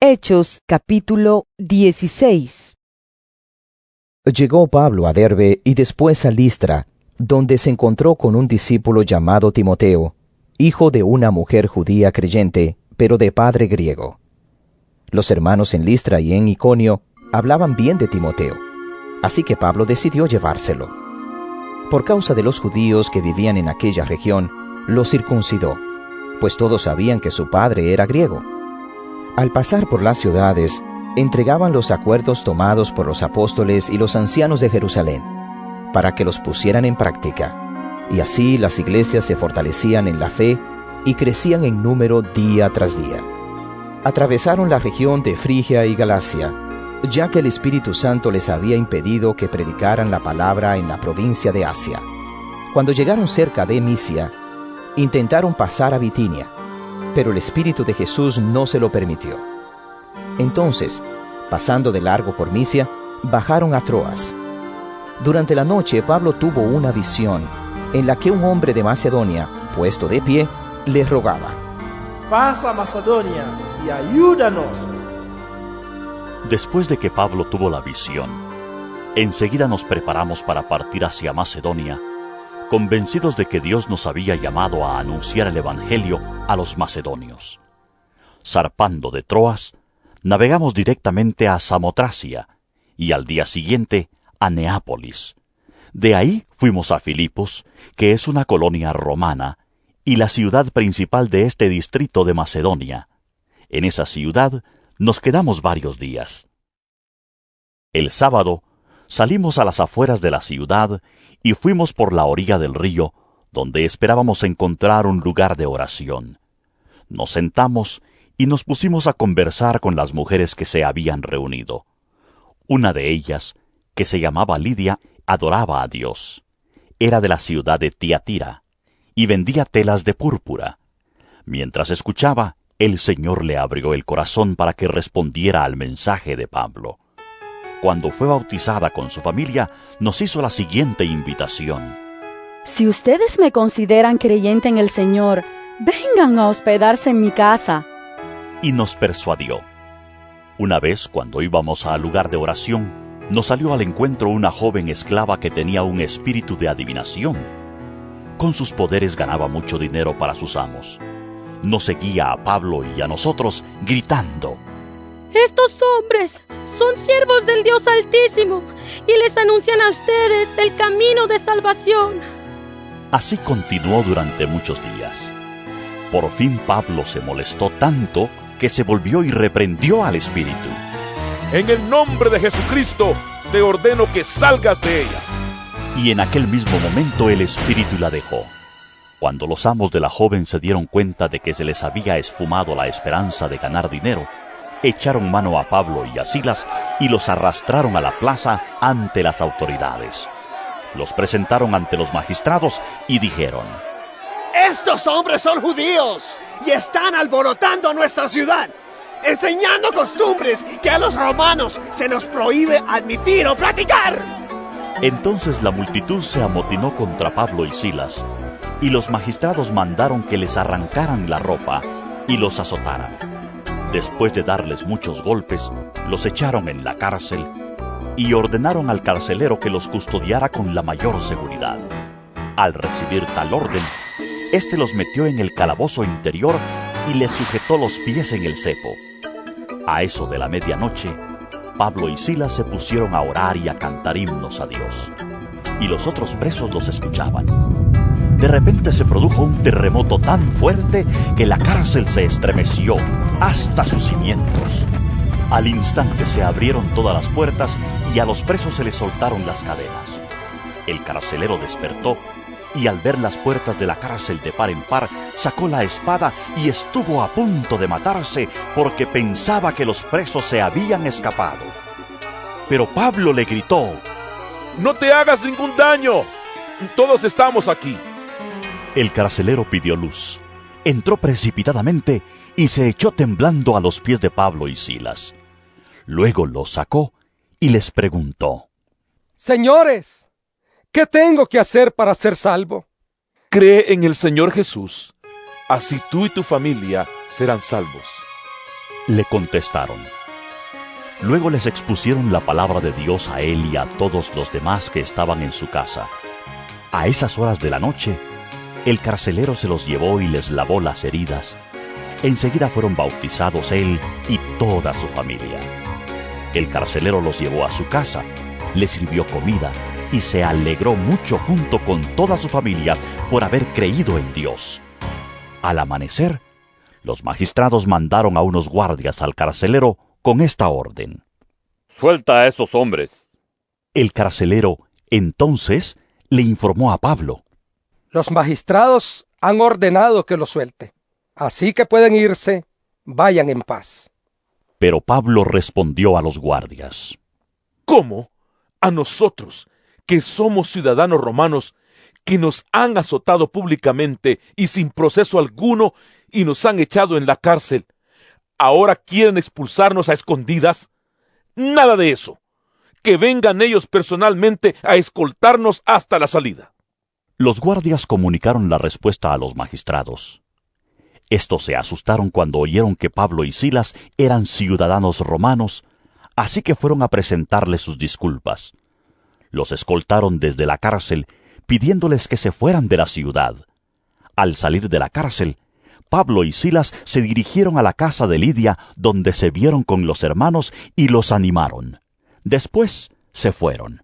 Hechos capítulo 16. Llegó Pablo a Derbe y después a Listra, donde se encontró con un discípulo llamado Timoteo, hijo de una mujer judía creyente, pero de padre griego. Los hermanos en Listra y en Iconio hablaban bien de Timoteo, así que Pablo decidió llevárselo. Por causa de los judíos que vivían en aquella región, lo circuncidó, pues todos sabían que su padre era griego. Al pasar por las ciudades, entregaban los acuerdos tomados por los apóstoles y los ancianos de Jerusalén, para que los pusieran en práctica, y así las iglesias se fortalecían en la fe y crecían en número día tras día. Atravesaron la región de Frigia y Galacia, ya que el Espíritu Santo les había impedido que predicaran la palabra en la provincia de Asia. Cuando llegaron cerca de Misia, intentaron pasar a Bitinia, pero el Espíritu de Jesús no se lo permitió. Entonces, pasando de largo por Misia, bajaron a Troas. Durante la noche Pablo tuvo una visión, en la que un hombre de Macedonia, puesto de pie, le rogaba: «Pasa a Macedonia y ayúdanos». Después de que Pablo tuvo la visión, enseguida nos preparamos para partir hacia Macedonia, convencidos de que Dios nos había llamado a anunciar el Evangelio a los macedonios. Zarpando de Troas, navegamos directamente a Samotracia y al día siguiente a Neápolis. De ahí fuimos a Filipos, que es una colonia romana y la ciudad principal de este distrito de Macedonia. En esa ciudad nos quedamos varios días. El sábado salimos a las afueras de la ciudad y fuimos por la orilla del río, donde esperábamos encontrar un lugar de oración. Nos sentamos y nos pusimos a conversar con las mujeres que se habían reunido. Una de ellas, que se llamaba Lidia, adoraba a Dios. Era de la ciudad de Tiatira y vendía telas de púrpura. Mientras escuchaba, el Señor le abrió el corazón para que respondiera al mensaje de Pablo. Cuando fue bautizada con su familia, nos hizo la siguiente invitación: Si ustedes me consideran creyente en el Señor, vengan a hospedarse en mi casa. Y nos persuadió. Una vez, cuando íbamos al lugar de oración, nos salió al encuentro una joven esclava que tenía un espíritu de adivinación. Con sus poderes ganaba mucho dinero para sus amos. Nos seguía a Pablo y a nosotros gritando: «Estos hombres son siervos del Dios Altísimo y les anuncian a ustedes el camino de salvación». Así continuó durante muchos días. Por fin Pablo se molestó tanto que se volvió y reprendió al espíritu. «En el nombre de Jesucristo te ordeno que salgas de ella». Y en aquel mismo momento el espíritu la dejó. Cuando los amos de la joven se dieron cuenta de que se les había esfumado la esperanza de ganar dinero, echaron mano a Pablo y a Silas y los arrastraron a la plaza ante las autoridades. Los presentaron ante los magistrados y dijeron: «Estos hombres son judíos y están alborotando nuestra ciudad, enseñando costumbres que a los romanos se nos prohíbe admitir o practicar». Entonces la multitud se amotinó contra Pablo y Silas, y los magistrados mandaron que les arrancaran la ropa y los azotaran. Después de darles muchos golpes, los echaron en la cárcel y ordenaron al carcelero que los custodiara con la mayor seguridad. Al recibir tal orden, éste los metió en el calabozo interior y les sujetó los pies en el cepo. A eso de la medianoche, Pablo y Silas se pusieron a orar y a cantar himnos a Dios, y los otros presos los escuchaban. De repente se produjo un terremoto tan fuerte que la cárcel se estremeció hasta sus cimientos. Al instante se abrieron todas las puertas y a los presos se les soltaron las cadenas. El carcelero despertó y al ver las puertas de la cárcel de par en par, sacó la espada y estuvo a punto de matarse porque pensaba que los presos se habían escapado. Pero Pablo le gritó: «No te hagas ningún daño, todos estamos aquí». El carcelero pidió luz, entró precipitadamente y se echó temblando a los pies de Pablo y Silas. Luego los sacó y les preguntó: «Señores, ¿qué tengo que hacer para ser salvo?» «Cree en el Señor Jesús, así tú y tu familia serán salvos». Le contestaron. Luego les expusieron la palabra de Dios a él y a todos los demás que estaban en su casa. A esas horas de la noche, el carcelero se los llevó y les lavó las heridas. Enseguida fueron bautizados él y toda su familia. El carcelero los llevó a su casa, les sirvió comida y se alegró mucho junto con toda su familia por haber creído en Dios. Al amanecer, los magistrados mandaron a unos guardias al carcelero con esta orden: Suelta a esos hombres. El carcelero, entonces, le informó a Pablo: Los magistrados han ordenado que lo suelte, así que pueden irse, vayan en paz. Pero Pablo respondió a los guardias: ¿Cómo? A nosotros, que somos ciudadanos romanos, que nos han azotado públicamente y sin proceso alguno y nos han echado en la cárcel, ¿ahora quieren expulsarnos a escondidas? Nada de eso. Que vengan ellos personalmente a escoltarnos hasta la salida. Los guardias comunicaron la respuesta a los magistrados. Estos se asustaron cuando oyeron que Pablo y Silas eran ciudadanos romanos, así que fueron a presentarles sus disculpas. Los escoltaron desde la cárcel, pidiéndoles que se fueran de la ciudad. Al salir de la cárcel, Pablo y Silas se dirigieron a la casa de Lidia, donde se vieron con los hermanos y los animaron. Después se fueron.